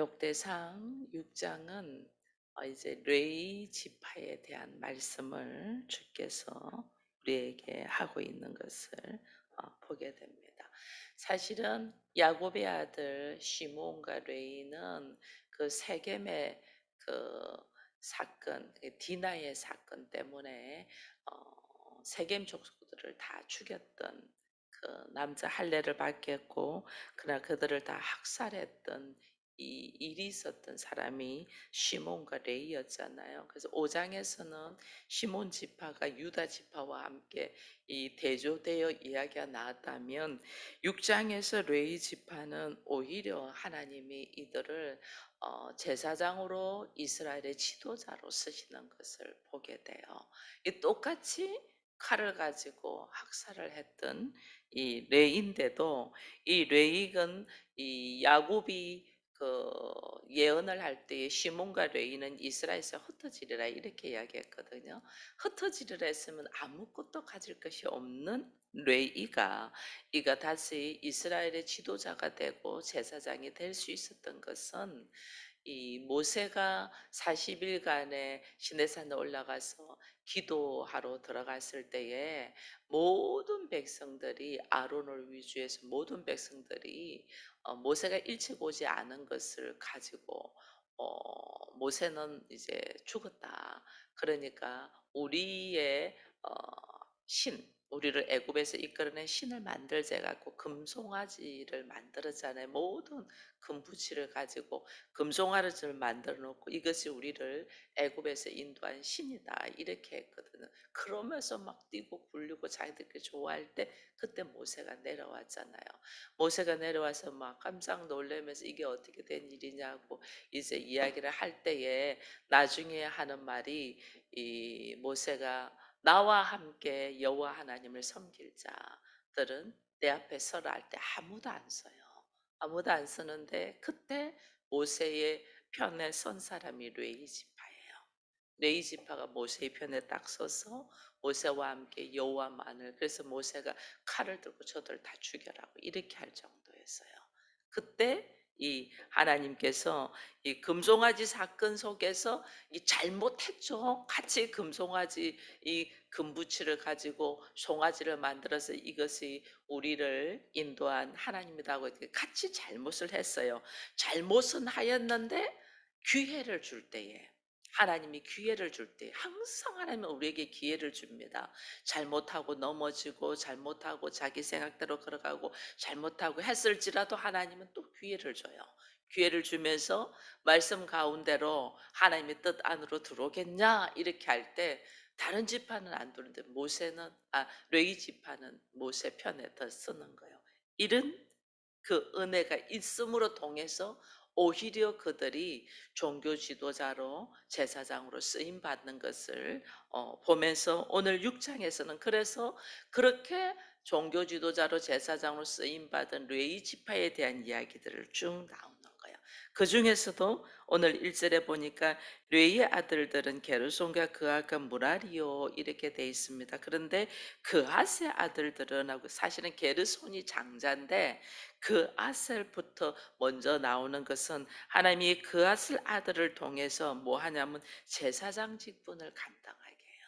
역대상 6장은 이제 레위 지파에 대한 말씀을 주께서 우리에게 하고 있는 것을 보게 됩니다. 사실은 야곱의 아들 시므온과 레위는 그 세겜의 그 사건, 디나의 사건 때문에 세겜 족속들을 다 죽였던 그 남자 할례를 받겠고, 그러나 그들을 다 학살했던 이 일이 있었던 사람이 시몬과 레이였잖아요. 그래서 5장에서는 시몬 지파가 유다 지파와 함께 이 대조되어 이야기가 나왔다면, 6장에서 레이 지파는 오히려 하나님이 이들을 제사장으로 이스라엘의 지도자로 쓰시는 것을 보게 돼요. 이 똑같이 칼을 가지고 학살을 했던 이 레인데도, 이 레이는 이 야곱이 그 예언을 할 때에 시몬과 레이는 이스라엘에서 흩어지리라 이렇게 이야기했거든요. 흩어지리라 했으면 아무것도 가질 것이 없는 레이가 이가 다시 이스라엘의 지도자가 되고 제사장이 될 수 있었던 것은, 이 모세가 40일간의 시내산에 올라가서 기도하러 들어갔을 때에 모든 백성들이, 아론을 위주해서 모든 백성들이 모세가 일찍 오지 않은 것을 가지고 모세는 이제 죽었다. 그러니까 우리의 어, 우리를 애굽에서 이끌어낸 신을 만들자 갖고 금송아지를 만들었잖아요. 모든 금부치를 가지고 금송아지를 만들어 놓고 이것이 우리를 애굽에서 인도한 신이다 이렇게 했거든요. 그러면서 막 뛰고 굴리고 자기들끼리 좋아할 때 그때 모세가 내려왔잖아요. 모세가 내려와서 막 깜짝 놀라면서 이게 어떻게 된 일이냐고 이제 이야기를 할 때에 나중에 하는 말이, 이 모세가 나와 함께 여호와 하나님을 섬길 자들은 내 앞에 서라 할 때 아무도 안 서요. 아무도 안 서는데 그때 모세의 편에 선 사람이 레위 지파예요. 레위 지파가 모세의 편에 딱 서서 모세와 함께 여호와만을, 그래서 모세가 칼을 들고 저들 다 죽여라고 이렇게 할 정도였어요. 그때 이 하나님께서 이 금송아지 사건 속에서 이 잘못했죠. 같이 금송아지 이 금부치를 가지고 송아지를 만들어서 이것이 우리를 인도한 하나님이라고 이렇게 같이 잘못을 했어요. 잘못은 하였는데 기회를 줄 때에, 하나님이 기회를 줄 때 항상 하나님은 우리에게 기회를 줍니다. 잘못하고 넘어지고 잘못하고 자기 생각대로 걸어가고 잘못하고 했을지라도 하나님은 또 기회를 줘요. 기회를 주면서 말씀 가운데로 하나님의 뜻 안으로 들어오겠냐 이렇게 할 때 다른 지파는 안 들는데 모세는, 레위 지파는 모세 편에 더 쓰는 거예요. 이런 그 은혜가 있음으로 통해서 오히려 그들이 종교 지도자로 제사장으로 쓰임 받는 것을 보면서, 오늘 6장에서는 그래서 그렇게 종교 지도자로 제사장으로 쓰임 받은 레위 지파에 대한 이야기들을 쭉 나오는 거예요. 그 중에서도 오늘 1절에 보니까 레위의 아들들은 게르손과 그앗과 무라리요 이렇게 돼 있습니다. 그런데 그앗의 아들들은 하고, 사실은 게르손이 장자인데 그앗을부터 먼저 나오는 것은 하나님이 그앗을 아들을 통해서 뭐 하냐면 제사장 직분을 감당하게 해요.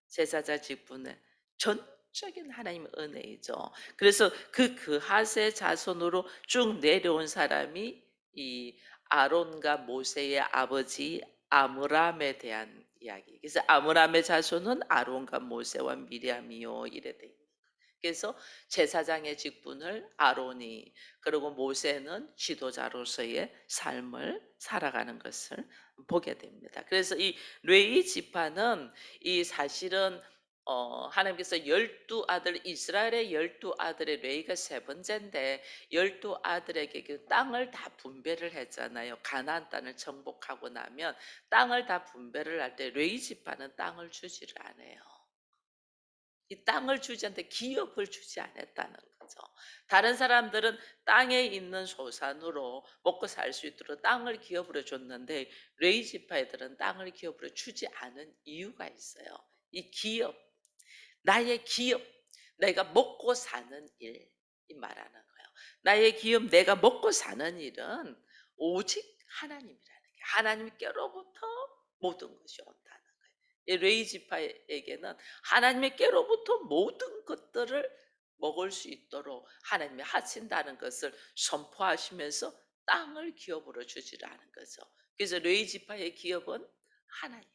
제사장 직분을, 전적인 하나님의 은혜이죠. 그래서 그 그핫의 자손으로 쭉 내려온 사람이 이 아론과 모세의 아버지 아므람에 대한 이야기. 그래서 아므람의 자손은 아론과 모세와 미리암이요 이래 돼 있는. 그래서 제사장의 직분을 아론이, 그리고 모세는 지도자로서의 삶을 살아가는 것을 보게 됩니다. 그래서 이 레위 지파는 이 사실은 하나님께서 열두 아들, 이스라엘의 열두 아들의 레위가 세 번째인데 열두 아들에게 그 땅을 다 분배를 했잖아요. 가나안 땅을 정복하고 나면 땅을 다 분배를 할 때 레위 지파는 땅을 주지를 않아요. 이 땅을 주지 않는데 기업을 주지 않았다는 거죠. 다른 사람들은 땅에 있는 소산으로 먹고 살 수 있도록 땅을 기업으로 줬는데 레위 지파애들은 땅을 기업으로 주지 않은 이유가 있어요. 이 기업, 나의 기업, 내가 먹고 사는 일, 이 말하는 거예요. 나의 기업, 내가 먹고 사는 일은 오직 하나님이라는 게 하나님께로부터 모든 것이 온다는 거예요. 이 레위 지파에게는 하나님께로부터 모든 것들을 먹을 수 있도록 하나님이 하신다는 것을 선포하시면서 땅을 기업으로 주지라는 거죠. 그래서 레위 지파의 기업은 하나님.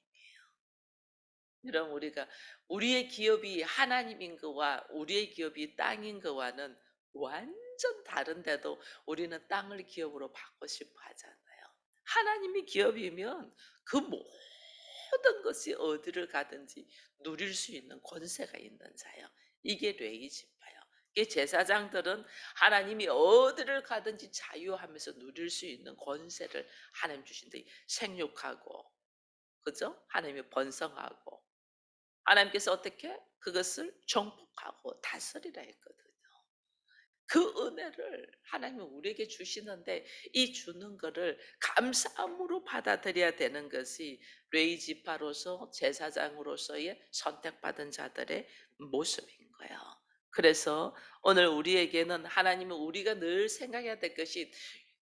이런 우리가 우리의 기업이 하나님인 거와 우리의 기업이 땅인 거와는 완전 다른데도 우리는 땅을 기업으로 받고 싶어 하잖아요. 하나님이 기업이면 그 모든 것이 어디를 가든지 누릴 수 있는 권세가 있는 자요. 이게 레위 지파요. 이게 제사장들은 하나님이 어디를 가든지 자유하면서 누릴 수 있는 권세를 하나님 주신데 생육하고 그죠? 하나님이 번성하고 하나님께서 어떻게 그것을 정복하고 다스리라 했거든요. 그 은혜를 하나님은 우리에게 주시는데 이 주는 거를 감사함으로 받아들여야 되는 것이 레위 지파로서 제사장으로서의 선택받은 자들의 모습인 거예요. 그래서 오늘 우리에게는 하나님은 우리가 늘 생각해야 될 것이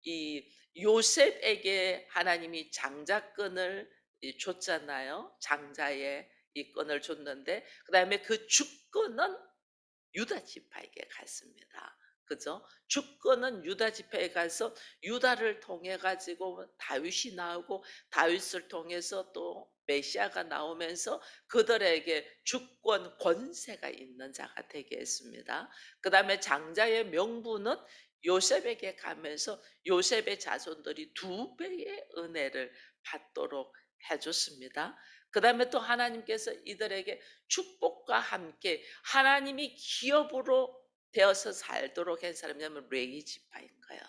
이 요셉에게 하나님이 장자권을 줬잖아요. 장자의 이 권을 줬는데 그다음에 그 주권은 유다 지파에게 갔습니다. 그죠? 주권은 유다 지파에 가서 유다를 통해 가지고 다윗이 나오고 다윗을 통해서 또 메시아가 나오면서 그들에게 주권 권세가 있는 자가 되게 했습니다. 그다음에 장자의 명분은 요셉에게 가면서 요셉의 자손들이 두 배의 은혜를 받도록 해줬습니다. 그다음에 또 하나님께서 이들에게 축복과 함께 하나님이 기업으로 되어서 살도록 한 사람이냐면 레위 지파인 거예요.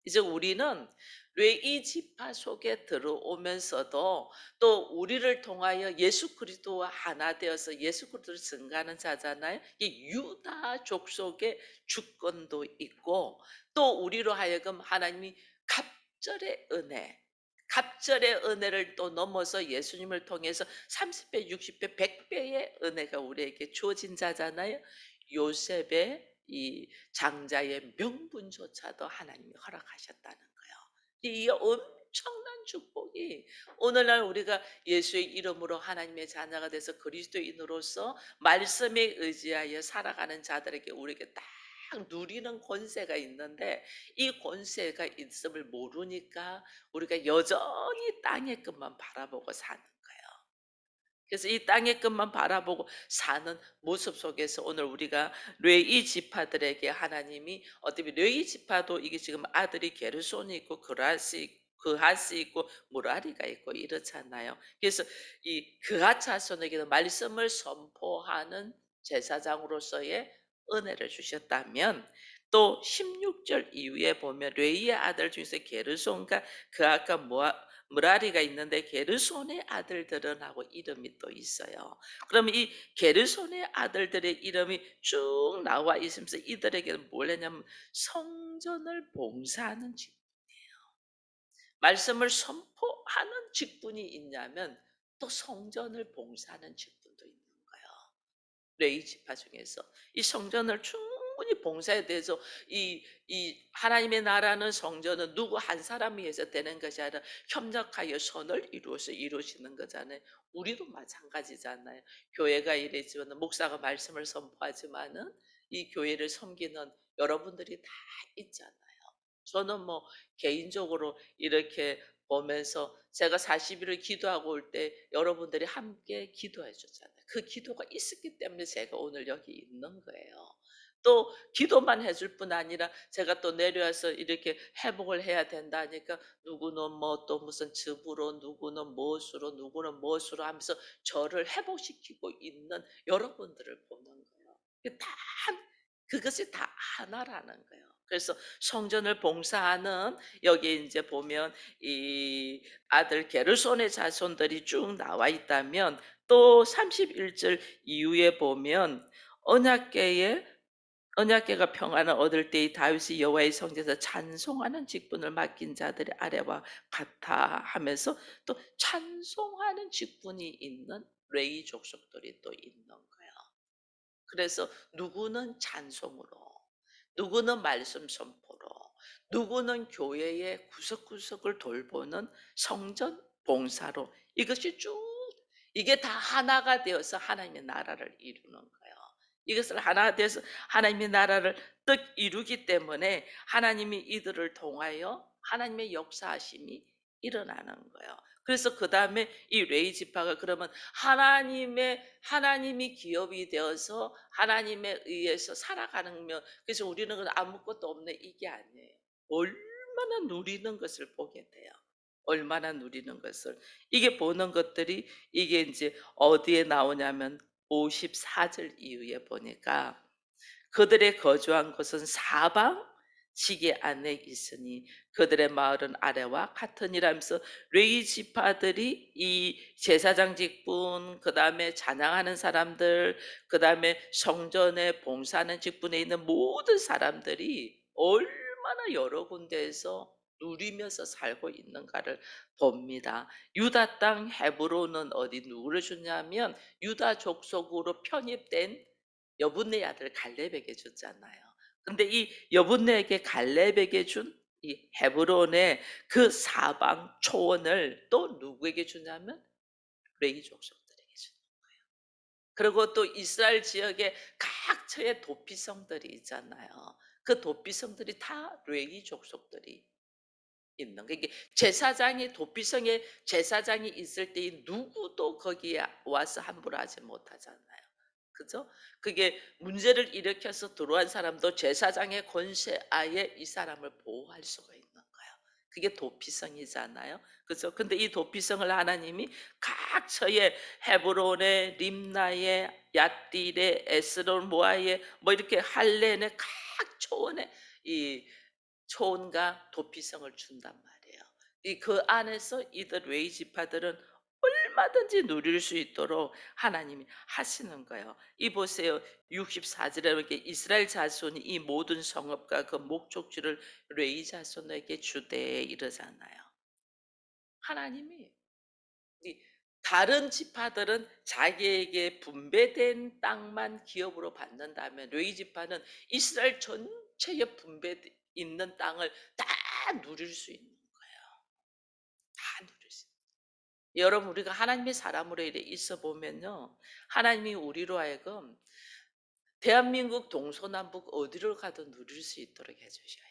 이제 우리는 레위 지파 속에 들어오면서도 또 우리를 통하여 예수 그리스도와 하나 되어서 예수 그리스도를 증거하는 자잖아요. 이 유다 족속의 주권도 있고 또 우리로 하여금 하나님이 갑절의 은혜 갑절의 은혜를 또 넘어서 예수님을 통해서 30배, 60배, 100배의 은혜가 우리에게 주어진 자잖아요. 요셉의 이 장자의 명분조차도 하나님이 허락하셨다는 거예요. 이 엄청난 축복이 오늘날 우리가 예수의 이름으로 하나님의 자녀가 돼서 그리스도인으로서 말씀에 의지하여 살아가는 자들에게 우리에게 딱 누리는 권세가 있는데 이 권세가 있음을 모르니까 우리가 여전히 땅의 것만 바라보고 사는 거예요. 그래서 이 땅의 것만 바라보고 사는 모습 속에서 오늘 우리가 레위 지파들에게 하나님이 어떻게 레위 지파도 이게 지금 아들이 게르손이 있고 그하스 있고 무라리가 있고 이렇잖아요. 그래서 이 그하 자손에게는 말씀을 선포하는 제사장으로서의 은혜를 주셨다면 또 16절 이후에 보면 레위의 아들 중에서 게르손과 그하가 무라리가 있는데 게르손의 아들들은 하고 이름이 또 있어요. 그러면 이 게르손의 아들들의 이름이 쭉 나와 있으면서 이들에게는 뭘 했냐면 성전을 봉사하는 직 말씀을 선포하는 직분이 있냐면 또 성전을 봉사하는 직분도 있는 거예요. 레위 지파 중에서 이 성전을 충분히 봉사에 대해서 이 하나님의 나라는 성전은 누구 한 사람이 해서 되는 것이 아니라 협력하여 선을 이루어서 이루어지는 거잖아요. 우리도 마찬가지잖아요. 교회가 이랬지만 목사가 말씀을 선포하지만은 이 교회를 섬기는 여러분들이 다 있잖아요. 저는 뭐 개인적으로 이렇게 보면서 제가 40일을 기도하고 올 때 여러분들이 함께 기도해 줬잖아요. 그 기도가 있었기 때문에 제가 오늘 여기 있는 거예요. 또 기도만 해줄 뿐 아니라 제가 또 내려와서 이렇게 회복을 해야 된다니까 누구는 뭐 또 무슨 즙으로 누구는 무엇으로 누구는 무엇으로 하면서 저를 회복시키고 있는 여러분들을 보는 거예요. 다 그것이 다 하나라는 거예요. 그래서 성전을 봉사하는 여기 이제 보면 이 아들 게르손의 자손들이 쭉 나와 있다면 또 31절 이후에 보면 언약궤에 언약궤가 평안을 얻을 때의 다윗이 여호와의 성전에서 찬송하는 직분을 맡긴 자들의 아래와 같아 하면서 또 찬송하는 직분이 있는 레위 족속들이 또 있는 거예요. 그래서 누구는 찬송으로, 누구는 말씀 선포로, 누구는 교회의 구석구석을 돌보는 성전 봉사로 이것이 쭉 이게 다 하나가 되어서 하나님의 나라를 이루는 거예요. 이것을 하나가 돼서 하나님의 나라를 뜻 이루기 때문에 하나님이 이들을 통하여 하나님의 역사하심이 일어나는 거예요. 그래서 그다음에 이 레위 지파가 그러면 하나님이 기업이 되어서 하나님에 의해서 살아가는 면 그래서 우리는 아무것도 없는 이게 아니에요. 얼마나 누리는 것을 보게 돼요. 얼마나 누리는 것을. 이게 보는 것들이 이게 이제 어디에 나오냐면 54절 이후에 보니까 그들의 거주한 곳은 사방 지게 안에 있으니 그들의 마을은 아래와 같으니라면서 레위 지파들이 이 제사장 직분, 그다음에 찬양하는 사람들, 그다음에 성전에 봉사하는 직분에 있는 모든 사람들이 얼마나 여러 군데에서 누리면서 살고 있는가를 봅니다. 유다 땅 헤브론은 어디 누구를 주냐면 유다 족속으로 편입된 여분네 아들 갈렙에게 줬잖아요. 근데 이 여분네에게 갈렙에게 준 이 헤브론의 그 사방 초원을 또 누구에게 주냐면 레위 족속들에게 준 거예요. 그리고 또 이스라엘 지역에 각처의 도피성들이 있잖아요. 그 도피성들이 다 레위 족속들이 있는 거. 이게 제사장이 도피성에 제사장이 있을 때 누구도 거기에 와서 함부로 하지 못하잖아요. 그죠? 그게 문제를 일으켜서 들어온 사람도 제사장의 권세 아예 이 사람을 보호할 수가 있는 거예요. 그게 도피성이잖아요. 그죠? 근데 이 도피성을 하나님이 각처에 헤브론에 림나에 얏딜에 에스론 모아에 뭐 이렇게 할레네 각 초원에 이 초원과 도피성을 준단 말이에요. 이 그 안에서 이들 외이 지파들은 얼마든지 누릴 수 있도록 하나님이 하시는 거예요. 이 보세요. 64절에 이렇게 이스라엘 자손이 이 모든 성읍과 그 목적지를 레위 자손에게 주되 이러잖아요. 하나님이 이 다른 지파들은 자기에게 분배된 땅만 기업으로 받는다면 레위 지파는 이스라엘 전체에 분배 있는 땅을 다 누릴 수 있는 거예요. 다 누릴 수. 여러분 우리가 하나님의 사람으로 이래 있어 보면요. 하나님이 우리로 하여금 대한민국 동서남북 어디를 가도 누릴 수 있도록 해 주셔요.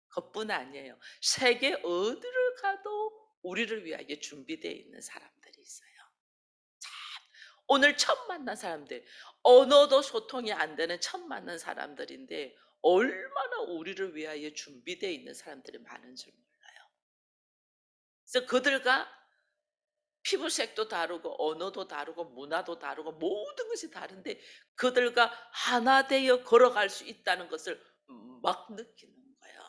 그뿐 아니에요. 세계 어디를 가도 우리를 위하여 준비되어 있는 사람들이 있어요. 오늘 처음 만난 사람들, 언어도 소통이 안 되는 처음 만난 사람들인데 얼마나 우리를 위하여 준비되어 있는 사람들이 많은 줄 몰라요. 그래서 그들과 피부색도 다르고 언어도 다르고 문화도 다르고 모든 것이 다른데 그들과 하나 되어 걸어갈 수 있다는 것을 막 느끼는 거예요.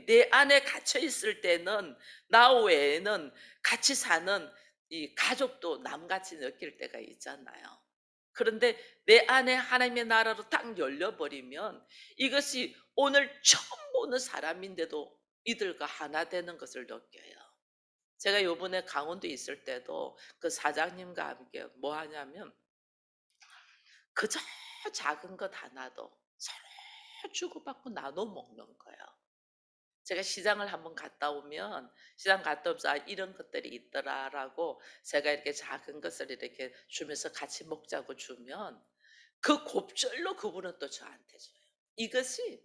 내 안에 갇혀 있을 때는 나 외에는 같이 사는 이 가족도 남같이 느낄 때가 있잖아요. 그런데 내 안에 하나님의 나라로 딱 열려버리면 이것이 오늘 처음 보는 사람인데도 이들과 하나 되는 것을 느껴요. 제가 요번에 강원도에 있을 때도 그 사장님과 함께 뭐 하냐면 그저 작은 것 하나도 서로 주고받고 나눠 먹는 거예요. 제가 시장을 한번 갔다 오면 시장 갔다 오면서 '아 이런 것들이 있더라.'라고 제가 이렇게 작은 것을 이렇게 주면서 같이 먹자고 주면 그 곱절로 그분은 또 저한테 줘요. 이것이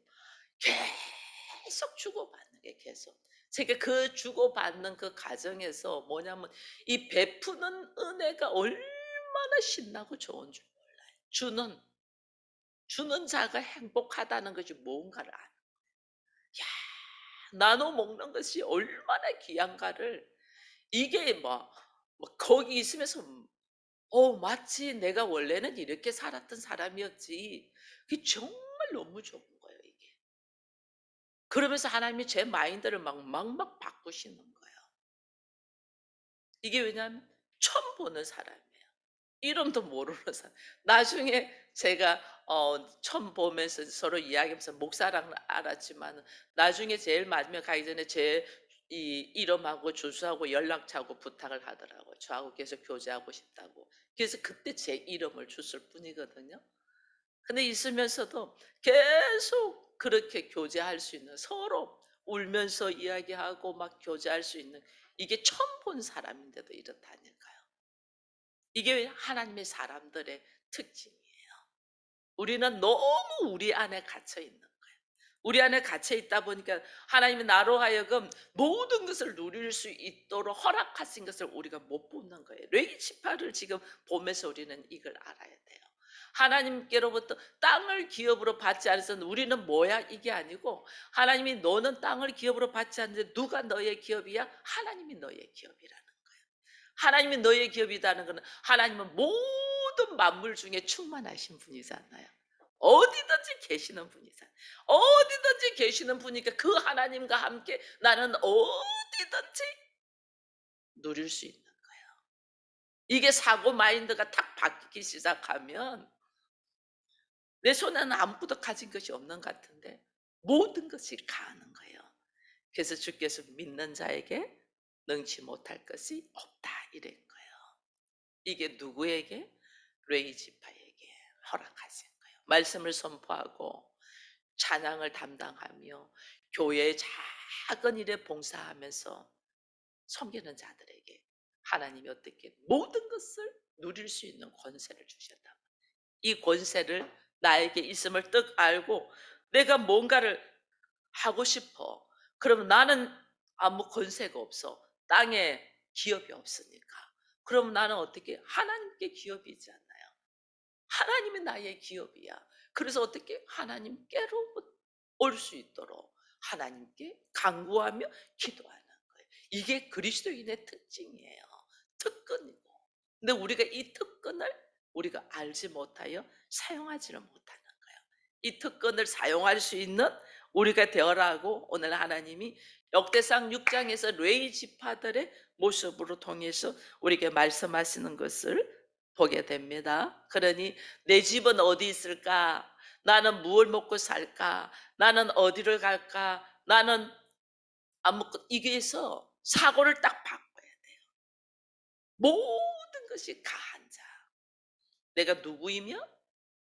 계속 주고받는 게 계속. 제가 그 주고받는 그 과정에서 뭐냐면 이 베푸는 은혜가 얼마나 신나고 좋은 줄 몰라요. 주는 자가 행복하다는 것이 뭔가를 아는. 야, 나눠 먹는 것이 얼마나 귀한가를 이게 뭐 거기 있으면서 마치 내가 원래는 이렇게 살았던 사람이었지. 그게 정말 너무 좋은 거예요, 이게. 그러면서 하나님이 제 마인드를 막 바꾸시는 거예요. 이게 왜냐하면 처음 보는 사람이에요. 이름도 모르는 사람. 나중에 제가 처음 보면서 서로 이야기하면서 목사랑 알았지만 나중에 제일 마지막에 가기 전에 제 이 이름하고 주소하고 연락처하고 부탁을 하더라고요. 저하고 계속 교제하고 싶다고. 그래서 그때 제 이름을 줬을 뿐이거든요. 근데 있으면서도 계속 그렇게 교제할 수 있는, 서로 울면서 이야기하고 막 교제할 수 있는, 이게 처음 본 사람인데도 이렇다니까요. 이게 하나님의 사람들의 특징이에요. 우리는 너무 우리 안에 갇혀 있는 거예요. 우리 안에 갇혀 있다 보니까 하나님이 나로 하여금 모든 것을 누릴 수 있도록 허락하신 것을 우리가 못 보는 거예요. 레이지파를 지금 보면서 우리는 이걸 알아야 돼요. 하나님께로부터 땅을 기업으로 받지 않아서 우리는 뭐야 이게 아니고, 하나님이 너는 땅을 기업으로 받지 않는데 누가 너의 기업이야? 하나님이 너의 기업이라는 거예요. 하나님이 너의 기업이라는 것은 하나님은 모든 만물 중에 충만하신 분이잖아요. 어디든지 계시는 분이잖아요. 어디든지 계시는 분이니까 그 하나님과 함께 나는 어디든지 누릴 수 있는 거예요. 이게 사고 마인드가 탁 바뀌기 시작하면 내 손에는 아무것도 가진 것이 없는 것 같은데 모든 것이 가는 거예요. 그래서 주께서 믿는 자에게 능치 못할 것이 없다 이랬 거예요. 이게 누구에게? 레이지파에게 허락하신 거예요. 말씀을 선포하고 찬양을 담당하며 교회의 작은 일에 봉사하면서 섬기는 자들에게 하나님이 어떻게 모든 것을 누릴 수 있는 권세를 주셨다. 이 권세를 나에게 있음을 떡 알고 내가 뭔가를 하고 싶어. 그러면 나는 아무 권세가 없어. 땅에 기업이 없으니까. 그럼 나는 어떻게? 하나님께 기업이지 않나요? 하나님이 나의 기업이야. 그래서 어떻게? 하나님께로 올 수 있도록 하나님께 간구하며 기도하는 거예요. 이게 그리스도인의 특징이에요. 특권이고. 근데 우리가 이 특권을 우리가 알지 못하여 사용하지를 못하는 거예요. 이 특권을 사용할 수 있는 우리가 되어라고 오늘 하나님이 역대상 6장에서 레위 지파들의 모습으로 통해서 우리에게 말씀하시는 것을 보게 됩니다. 그러니 내 집은 어디 있을까? 나는 무엇을 먹고 살까? 나는 어디를 갈까? 나는 아무것도, 이게서 사고를 딱 바꿔야 돼요. 모든 것이 가한 자. 내가 누구이며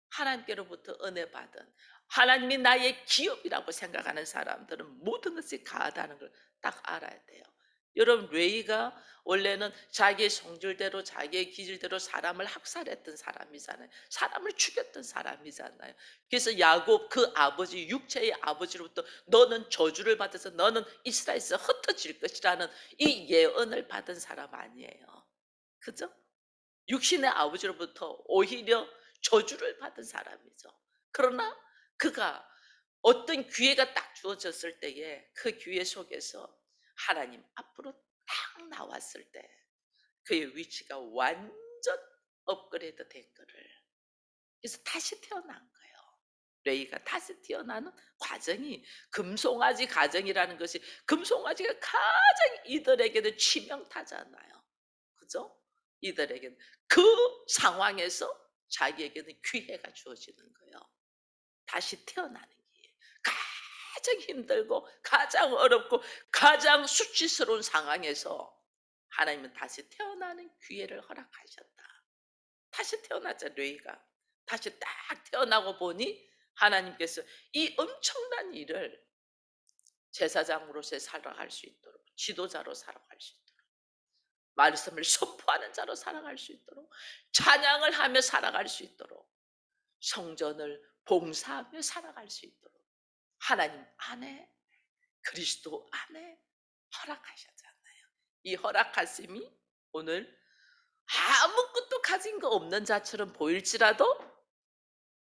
하나님께로부터 은혜 받은, 하나님이 나의 기업이라고 생각하는 사람들은 모든 것이 가하다는 걸 딱 알아야 돼요. 여러분, 레이가 원래는 자기의 성질대로 자기의 기질대로 사람을 학살했던 사람이잖아요. 사람을 죽였던 사람이잖아요. 그래서 야곱 그 아버지, 육체의 아버지로부터 너는 저주를 받아서 너는 이스라엘에서 흩어질 것이라는 이 예언을 받은 사람 아니에요. 그죠? 육신의 아버지로부터 오히려 저주를 받은 사람이죠. 그러나 그가 어떤 기회가 딱 주어졌을 때에 그 기회 속에서 하나님 앞으로 딱 나왔을 때 그의 위치가 완전 업그레이드 된 거를, 그래서 다시 태어난 거예요. 레이가 다시 태어나는 과정이, 금송아지 가정이라는 것이, 금송아지가 가장 이들에게는 치명타잖아요. 그죠? 이들에게는 그 상황에서 자기에게는 기회가 주어지는 거예요. 다시 태어나는 기회. 가장 힘들고 가장 어렵고 가장 수치스러운 상황에서 하나님은 다시 태어나는 기회를 허락하셨다. 다시 태어났죠, 레이가. 다시 딱 태어나고 보니 하나님께서 이 엄청난 일을 제사장으로서 살아갈 수 있도록, 지도자로 살아갈 수 있도록, 말씀을 선포하는 자로 살아갈 수 있도록, 찬양을 하며 살아갈 수 있도록, 성전을 봉사하며 살아갈 수 있도록 하나님 안에, 그리스도 안에 허락하셨잖아요. 이 허락하심이 오늘 아무것도 가진 거 없는 자처럼 보일지라도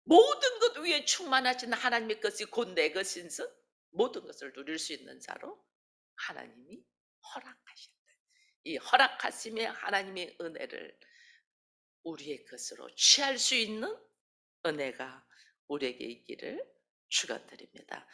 모든 것 위에 충만하신 하나님의 것이 곧 내 것인즉 모든 것을 누릴 수 있는 자로 하나님이 허락하셨다. 이 허락하심의 하나님의 은혜를 우리의 것으로 취할 수 있는 은혜가 우리에게 있기를 축원드립니다.